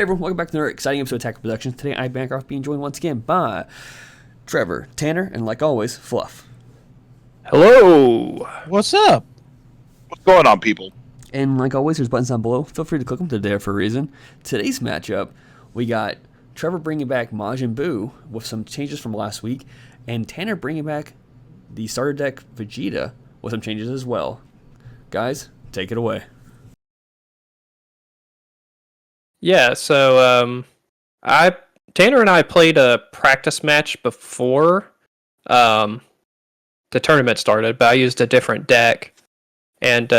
Hey everyone, welcome back to another exciting episode of Attack Productions. Today I'm Bancroft being joined once again by Trevor, Tanner, and like always, Fluff. Hello! What's up? What's going on, people? And like always, there's buttons down below. Feel free to click them, they're there for a reason. Today's matchup, we got Trevor bringing back Majin Buu with some changes from last week, and Tanner bringing back the starter deck Vegeta with some changes as well. Guys, take it away. Yeah, so Tanner and I played a practice match before the tournament started, but I used a different deck, and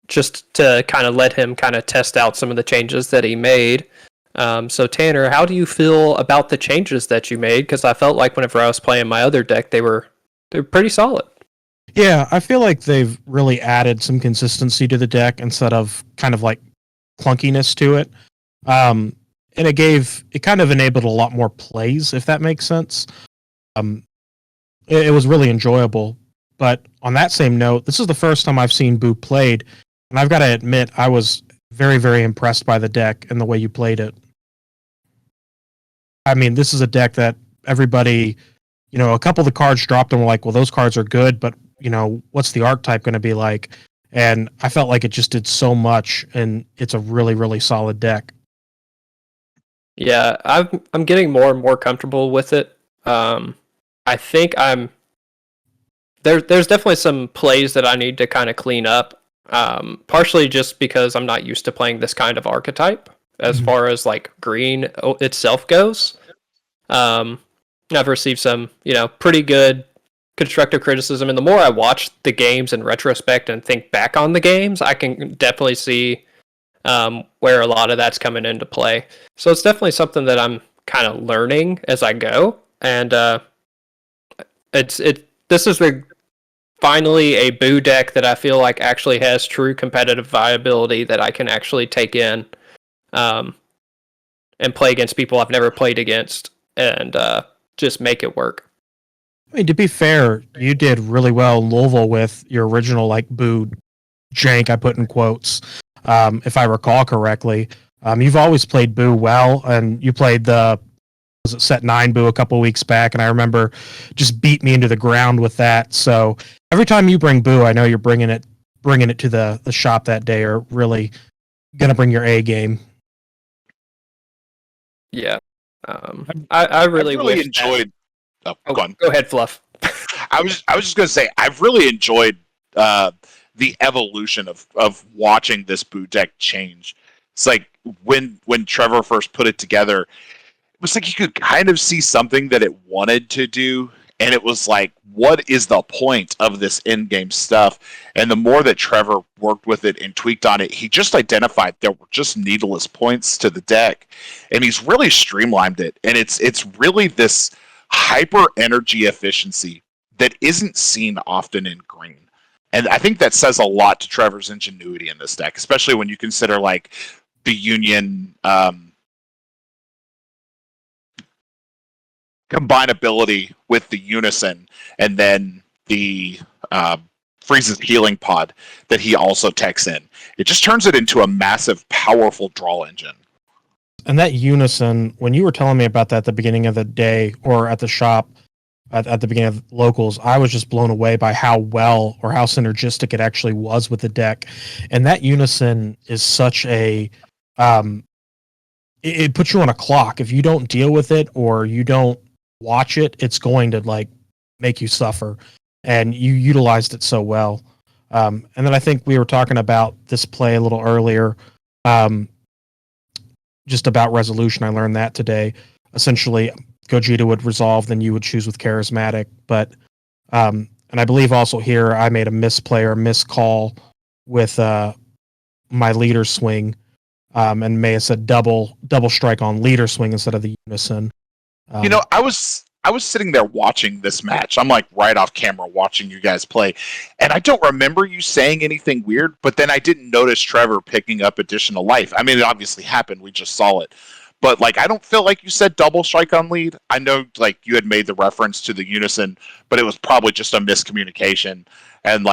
just to kind of let him kind of test out some of the changes that he made. So Tanner, how do you feel about the changes that you made? Because I felt like whenever I was playing my other deck, they were pretty solid. Yeah, I feel like they've really added some consistency to the deck instead of kind of like clunkiness to it. And it kind of enabled a lot more plays, if that makes sense. It was really enjoyable. But on that same note, this is the first time I've seen Boo played, and I've got to admit, I was very, very impressed by the deck and the way you played it. I mean, this is a deck that everybody, a couple of the cards dropped and were like, well, those cards are good, but, what's the archetype going to be like? And I felt like it just did so much, and it's a really, really solid deck. Yeah, I'm getting more and more comfortable with it. I think there's definitely some plays that I need to kind of clean up. Partially just because I'm not used to playing this kind of archetype as far as like green itself goes. I've received some, pretty good constructive criticism, and the more I watch the games in retrospect and think back on the games, I can definitely see where a lot of that's coming into play. So it's definitely something that I'm kind of learning as I go, and this is finally a Boo deck that I feel like actually has true competitive viability that I can actually take in and play against people I've never played against and just make it work. I mean, to be fair, you did really well in Louisville with your original Boo jank, I put in quotes, if I recall correctly. You've always played Boo well, and you played set 9 Boo a couple weeks back, and I remember just beat me into the ground with that. So every time you bring Boo, I know you're bringing it to the shop that day, or really gonna bring your A game. Yeah, I really enjoyed. Go on. Go ahead, Fluff. I was just gonna say I've really enjoyed the evolution of watching this Boo deck change. It's like when Trevor first put it together, it was like you could kind of see something that it wanted to do, and it was like, what is the point of this in-game stuff? And the more that Trevor worked with it and tweaked on it, he just identified there were just needless points to the deck, and he's really streamlined it. And it's really this hyper energy efficiency that isn't seen often in green. And I think that says a lot to Trevor's ingenuity in this deck, especially when you consider like the Union combinability with the Unison, and then the Freeze's healing pod that he also techs in. It just turns it into a massive, powerful draw engine. And that Unison, when you were telling me about that at the beginning of the day, or at the shop at the beginning of locals, I was just blown away by how well or how synergistic it actually was with the deck. And that Unison is such a it puts you on a clock. If you don't deal with it or you don't watch it, it's going to make you suffer. And you utilized it so well. And then I think we were talking about this play a little earlier. Just about resolution. I learned that today. Essentially, Gogeta would resolve, then you would choose with charismatic. But and I believe also here I made a misplay or miscall with my leader swing, and may have said double strike on leader swing instead of the Unison. I was sitting there watching this match. I'm like right off camera watching you guys play, and I don't remember you saying anything weird, but then I didn't notice Trevor picking up additional life. I mean, it obviously happened. We just saw it. But I don't feel like you said double strike on lead. I know you had made the reference to the Unison, but it was probably just a miscommunication. And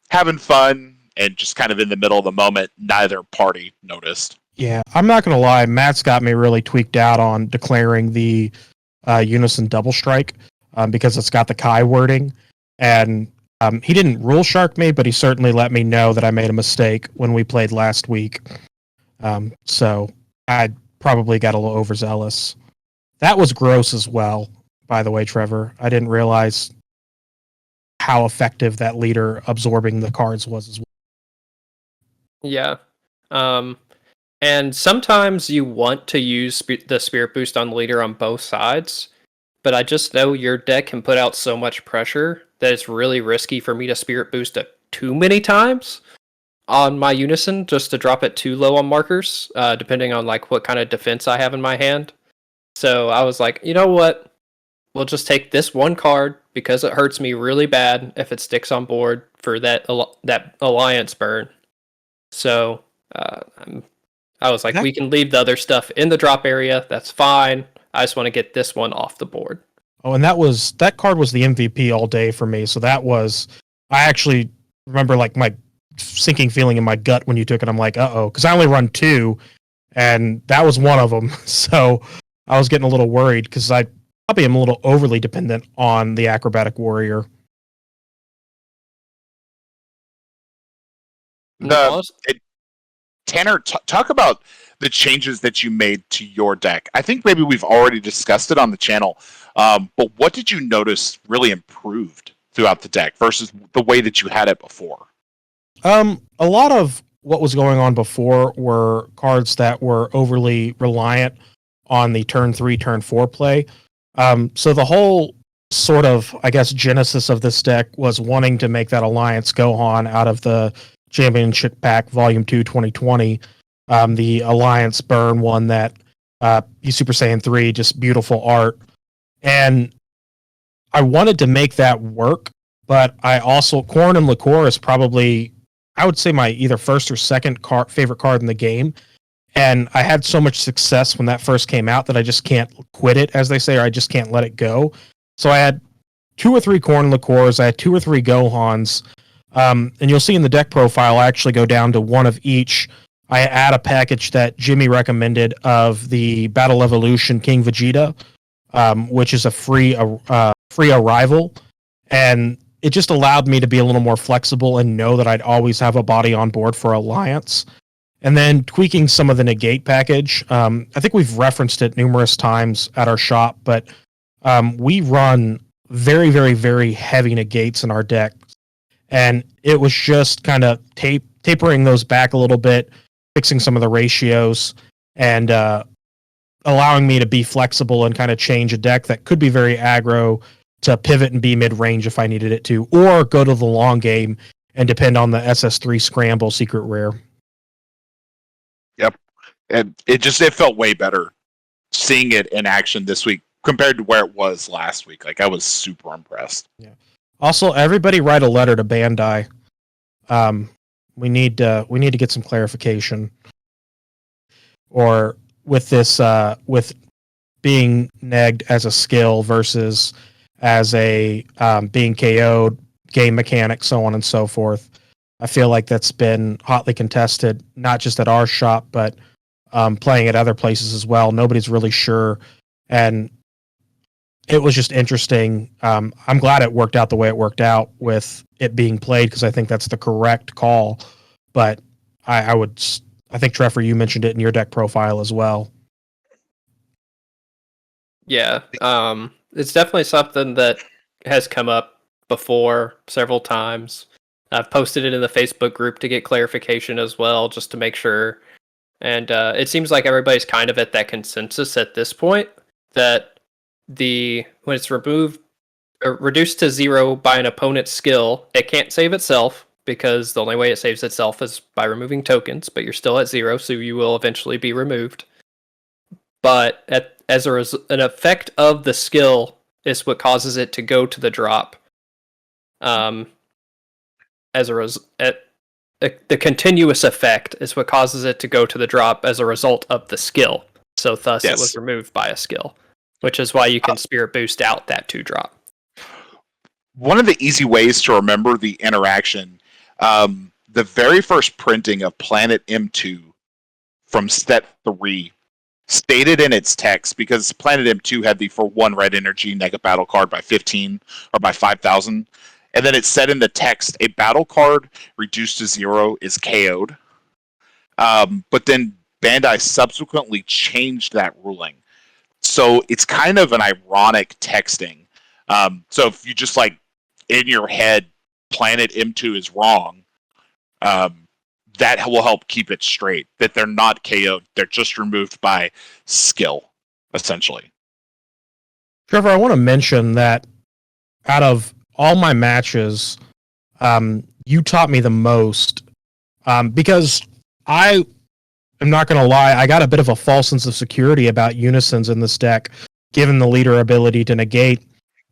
having fun and just kind of in the middle of the moment, neither party noticed. Yeah, I'm not going to lie. Matt's got me really tweaked out on declaring the Unison Double Strike because it's got the Kai wording. And he didn't rule shark me, but he certainly let me know that I made a mistake when we played last week. So I probably got a little overzealous. That was gross as well, by the way, Trevor. I didn't realize how effective that leader absorbing the cards was as well. Yeah. And sometimes you want to use the Spirit Boost on the leader on both sides, but I just know your deck can put out so much pressure that it's really risky for me to Spirit Boost it too many times on my Unison just to drop it too low on markers, depending on like what kind of defense I have in my hand. So I was like, you know what? We'll just take this one card because it hurts me really bad if it sticks on board for that alliance burn. So I was like, we can leave the other stuff in the drop area. That's fine. I just want to get this one off the board. Oh, and that card was the MVP all day for me. So I actually remember like my sinking feeling in my gut when you took it. I'm like, because I only run 2, and that was one of them. So I was getting a little worried because I probably am a little overly dependent on the Acrobatic Warrior. Tanner, talk about the changes that you made to your deck. I think maybe we've already discussed it on the channel, but what did you notice really improved throughout the deck versus the way that you had it before? A lot of what was going on before were cards that were overly reliant on the turn 3, turn 4 play. So the whole sort of, I guess, genesis of this deck was wanting to make that Alliance Gohan out of the Championship Pack Volume 2 2020. The Alliance Burn one that you Super Saiyan 3, just beautiful art. And I wanted to make that work, but I also, Corn and Liqueur is probably, I would say, my either first or second favorite card in the game. And I had so much success when that first came out that I just can't quit it, as they say, or I just can't let it go. So I had 2 or 3 Corn and Liqueurs, I had 2 or 3 Gohans, and you'll see in the deck profile, I actually go down to 1 of each. I add a package that Jimmy recommended of the Battle Evolution King Vegeta, which is a free arrival, and it just allowed me to be a little more flexible and know that I'd always have a body on board for Alliance. And then tweaking some of the negate package. I think we've referenced it numerous times at our shop, but we run very, very, very heavy negates in our deck. And it was just kind of tapering those back a little bit, fixing some of the ratios, and allowing me to be flexible and kind of change a deck that could be very aggro to pivot and be mid-range if I needed it to, or go to the long game and depend on the SS3 Scramble Secret Rare. Yep. And it felt way better seeing it in action this week compared to where it was last week. Like, I was super impressed. Yeah. Also, everybody write a letter to Bandai. We need to get some clarification. Or with this, with being negged as a skill versus as a being KO'd, game mechanic, so on and so forth. I feel like that's been hotly contested, not just at our shop, but playing at other places as well. Nobody's really sure. And it was just interesting. I'm glad it worked out the way it worked out with it being played, because I think that's the correct call. But I think, Trevor, you mentioned it in your deck profile as well. Yeah, it's definitely something that has come up before several times. I've posted it in the Facebook group to get clarification as well, just to make sure. And it seems like everybody's kind of at that consensus at this point that when it's reduced to 0 by an opponent's skill, it can't save itself, because the only way it saves itself is by removing tokens, but you're still at 0, so you will eventually be removed. But as an effect of the skill is what causes it to go to the drop. The continuous effect is what causes it to go to the drop as a result of the skill. So thus It was removed by a skill, which is why you can Spirit Boost out that 2-drop. One of the easy ways to remember the interaction, the very first printing of Planet M2 from set 3 stated in its text, because Planet M2 had the for 1 red energy nega battle card by 15 or by 5,000. And then it said in the text, a battle card reduced to 0 is KO'd. But then Bandai subsequently changed that ruling. So it's kind of an ironic texting. So if you just like in your head, Planet M2 is wrong, that will help keep it straight. That they're not KO'd. They're just removed by skill, essentially. Trevor, I want to mention that out of all my matches, you taught me the most because I am not going to lie, I got a bit of a false sense of security about unisons in this deck, given the leader ability to negate.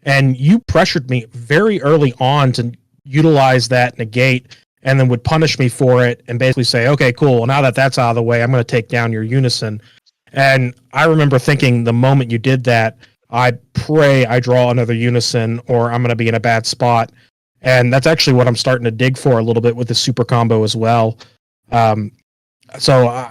And you pressured me very early on to utilize that negate and then would punish me for it and basically say, okay, cool, now that that's out of the way, I'm going to take down your unison. And I remember thinking the moment you did that, I pray I draw another unison or I'm going to be in a bad spot. And that's actually what I'm starting to dig for a little bit with the super combo as well. So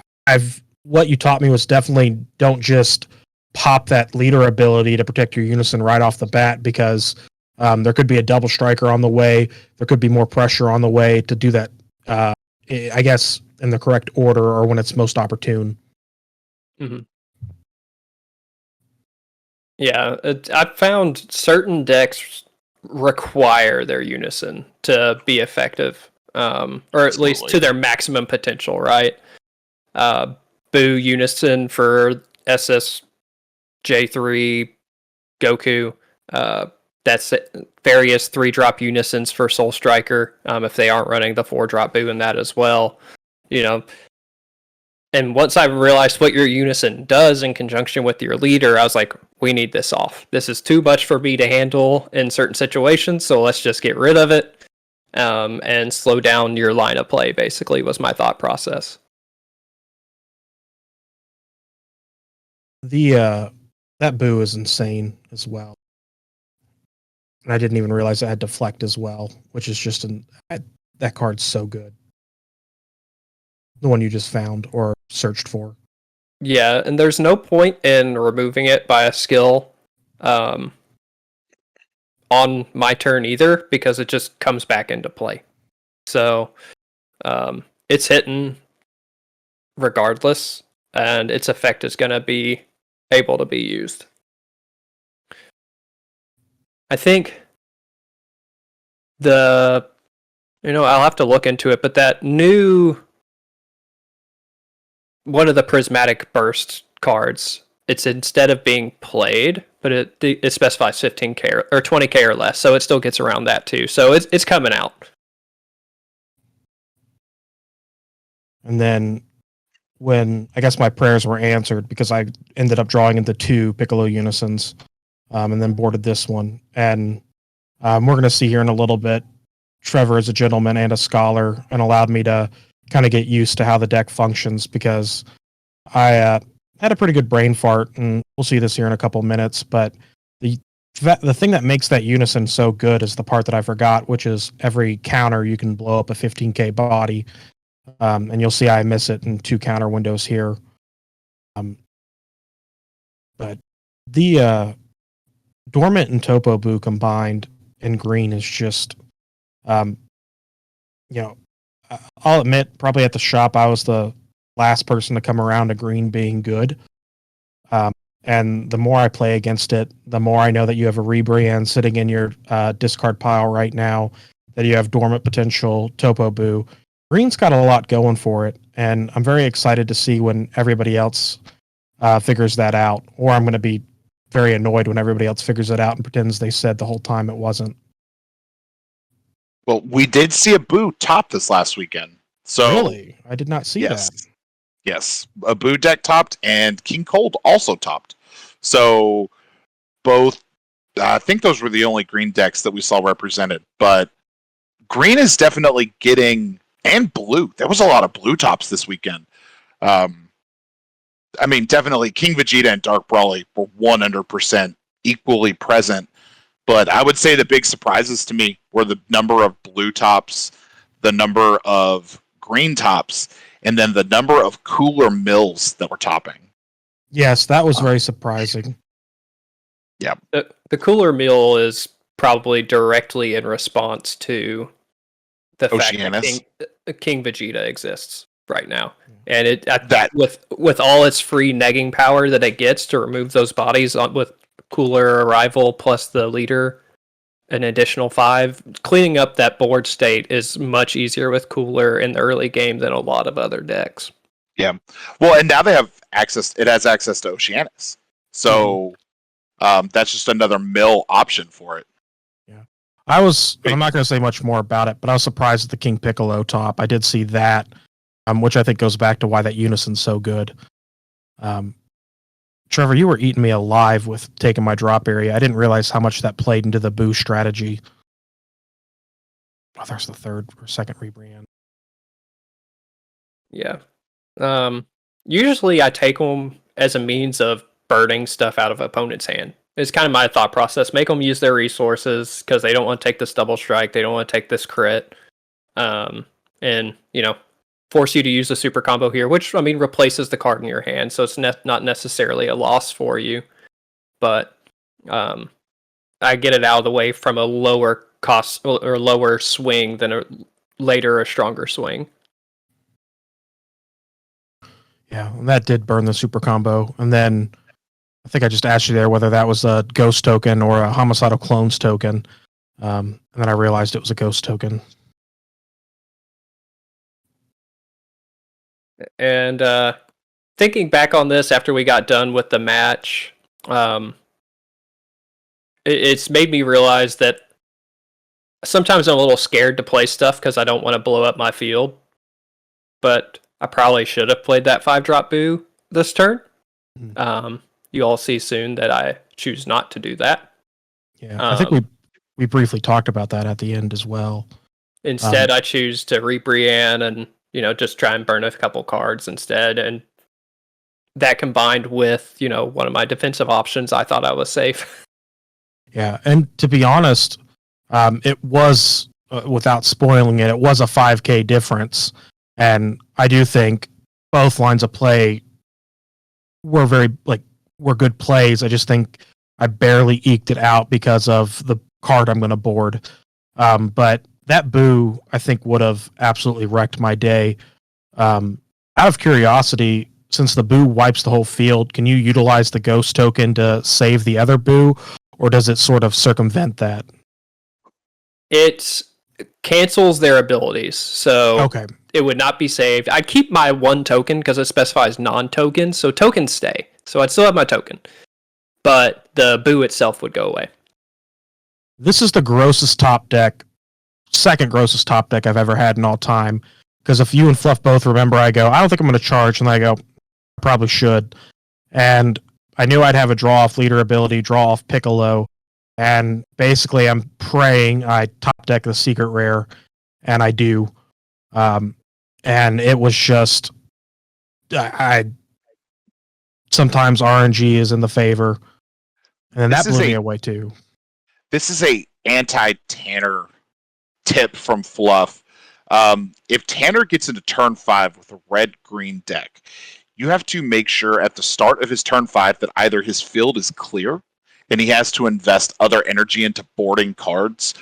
what you taught me was definitely don't just pop that leader ability to protect your unison right off the bat, because there could be a double striker on the way. There could be more pressure on the way to do that, I guess, in the correct order or when it's most opportune. Mm-hmm. Yeah, I've found certain decks require their unison to be effective, or at least to their maximum potential, right? Buu unison for SSJ3 Goku. That's various 3-drop unisons for Soul Striker, if they aren't running the 4-drop Buu in that as well. You know, and once I realized what your unison does in conjunction with your leader, I was like, we need this off. This is too much for me to handle in certain situations, so let's just get rid of it and slow down your line of play, basically, was my thought process. That Buu is insane as well. And I didn't even realize it had deflect as well, which is just that card's so good. The one you just found or searched for. Yeah, and there's no point in removing it by a skill on my turn either, because it just comes back into play. So it's hitting regardless, and its effect is going to be able to be used. I think I'll have to look into it, but that new one of the prismatic burst cards, it's instead of being played, but it specifies 15k or 20k or less, so it still gets around that too. So it's coming out. And then when I guess my prayers were answered, because I ended up drawing into 2 Piccolo unisons, and then boarded this one. And we're going to see here in a little bit, Trevor is a gentleman and a scholar and allowed me to kind of get used to how the deck functions, because I had a pretty good brain fart, and we'll see this here in a couple minutes. But the thing that makes that unison so good is the part that I forgot, which is every counter you can blow up a 15k body. And you'll see I miss it in 2 counter windows here. But the Dormant and Topo Buu combined in green is just, I'll admit, probably at the shop, I was the last person to come around to green being good. And the more I play against it, the more I know that you have a rebrand sitting in your discard pile right now, that you have dormant potential Topo Buu. Green's got a lot going for it, and I'm very excited to see when everybody else figures that out, or I'm going to be very annoyed when everybody else figures it out and pretends they said the whole time it wasn't. Well, we did see a Buu top this last weekend. So really? I did not see that. Yes. A Buu deck topped, and King Cold also topped. So both, I think those were the only green decks that we saw represented. But green is definitely getting, and blue. There was a lot of blue tops this weekend. Definitely King Vegeta and Dark Brawly were 100% equally present. But I would say the big surprises to me were the number of blue tops, the number of green tops, and then the number of cooler mills that were topping. Yes, that was very surprising. Yeah. The cooler meal is probably directly in response to the fact that King Vegeta exists right now, and with all its free negging power that it gets to remove those bodies with cooler arrival plus the leader, an additional 5, cleaning up that board state is much easier with cooler in the early game than a lot of other decks. Yeah, well, and now they have access. It has access to Oceanus, so that's just another mill option for it. Yeah, I'm not going to say much more about it, but I was surprised at the King Piccolo top. I did see that, which I think goes back to why that unison's so good. Trevor, you were eating me alive with taking my drop area. I didn't realize how much that played into the Buu strategy. Oh, there's the third or second rebrand. Yeah. Usually I take them as a means of burning stuff out of opponent's hand. It's kind of my thought process. Make them use their resources because they don't want to take this double strike. They don't want to take this crit. And, force you to use a super combo here, which, replaces the card in your hand. So it's not necessarily a loss for you. But I get it out of the way from a lower cost or lower swing than a stronger swing. Yeah, and that did burn the super combo. And then I think I just asked you there whether that was a ghost token or a homicidal clones token. And then I realized it was a ghost token. And thinking back on this after we got done with the match, it's made me realize that sometimes I'm a little scared to play stuff because I don't want to blow up my field. But I probably should have played that 5-drop Buu this turn. You all see soon that I choose not to do that. Yeah, I think we briefly talked about that at the end as well. Instead, I choose to re-Brienne and just try and burn a couple cards instead. And that combined with, one of my defensive options, I thought I was safe. Yeah, and to be honest, it was, without spoiling it, it was a 5K difference. And I do think both lines of play were were good plays. I just think I barely eked it out because of the card I'm going to board. But that Buu, I think, would have absolutely wrecked my day. Out of curiosity, since the Buu wipes the whole field, can you utilize the ghost token to save the other Buu, or does it sort of circumvent that? It cancels their abilities, so okay. It would not be saved. I'd keep my 1 token because it specifies non-tokens, so tokens stay. So I'd still have my token, but the Buu itself would go away. This is the grossest top deck, second grossest top deck I've ever had in all time. Because if you and Fluff both remember, I go, I don't think I'm going to charge, and I go, I probably should. And I knew I'd have a draw-off leader ability, draw-off Piccolo, and basically I'm praying I top deck the secret rare, and I do. And it was just, I sometimes RNG is in the favor, and then that blew me away too. This is a anti-Tanner tip from Fluff. If Tanner gets into turn 5 with a red-green deck, you have to make sure at the start of his turn 5 that either his field is clear and he has to invest other energy into boarding cards,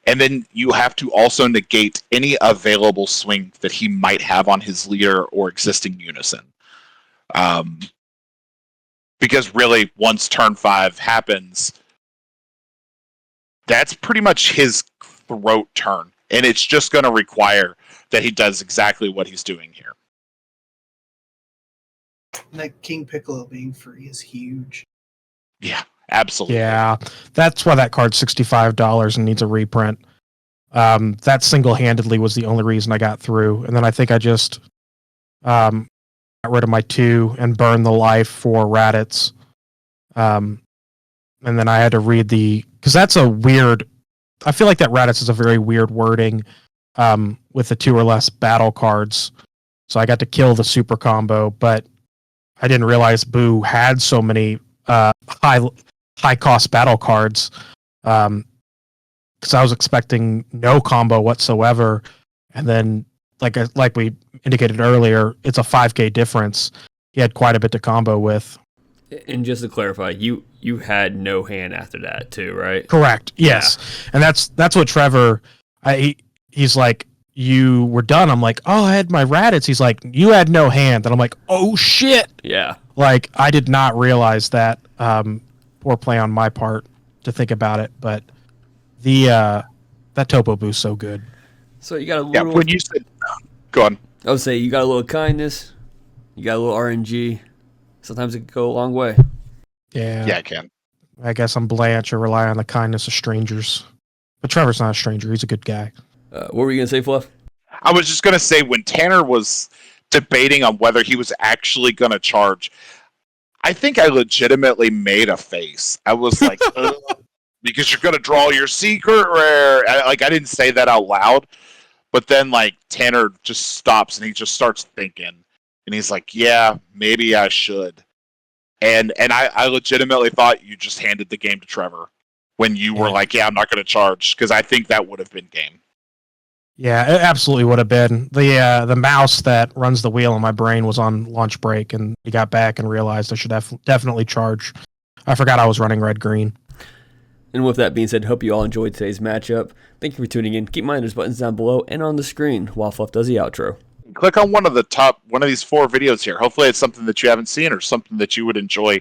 and then you have to also negate any available swing that he might have on his leader or existing unison. Because really, once turn 5 happens, that's pretty much his throat turn, and it's just going to require that he does exactly what he's doing here. That King Piccolo being free is huge. Yeah, absolutely. Yeah, that's why that card's $65 and needs a reprint. That single-handedly was the only reason I got through, and then I think I just got rid of my 2 and burned the life for Raditz. And then I had to read because that's a weird. I feel like that Raditz is a very weird wording with the 2 or less battle cards. So I got to kill the super combo, but I didn't realize Buu had so many high cost battle cards. Because I was expecting no combo whatsoever, and then like we indicated earlier, it's a 5K difference. He had quite a bit to combo with. And just to clarify, you had no hand after that too, right? Correct. Yes, and that's what Trevor. He's like, you were done. I'm like, oh, I had my Raditz. He's like, you had no hand, and I'm like, oh shit. Yeah. Like I did not realize that. Poor play on my part to think about it, but that Topo boost so good. So you got a little. Yeah, when you said, go on. I would say you got a little kindness, you got a little RNG. Sometimes it can go a long way. Yeah. Yeah, I can. I guess I'm Blanche. I rely on the kindness of strangers. But Trevor's not a stranger. He's a good guy. What were you gonna say, Fluff? I was just gonna say when Tanner was debating on whether he was actually gonna charge, I think I legitimately made a face. I was like, ugh, because you're gonna draw your secret rare. I didn't say that out loud, but then like Tanner just stops and he just starts thinking, and he's like, yeah, maybe I should. And I legitimately thought you just handed the game to Trevor when you were like, yeah, I'm not gonna charge, because I think that would have been game. Yeah, it absolutely would have been. The mouse that runs the wheel in my brain was on lunch break, and he got back and realized I should definitely charge. I forgot I was running red-green. And with that being said, hope you all enjoyed today's matchup. Thank you for tuning in. Keep in mind there's buttons down below and on the screen while Fluff does the outro. Click on one of these 4 videos here. Hopefully it's something that you haven't seen or something that you would enjoy.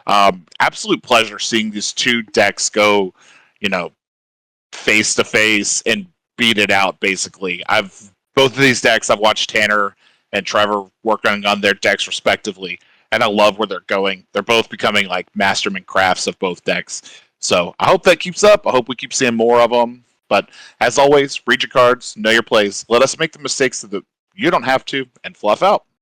Absolute pleasure seeing these 2 decks go, face to face and beat it out. Basically, both of these decks I've watched Tanner and Trevor working on their decks respectively, and I love where they're going. They're both becoming like masterman crafts of both decks. So I hope that keeps up. I hope we keep seeing more of them. But as always, read your cards, know your plays. Let us make the mistakes that you don't have to, and fluff out.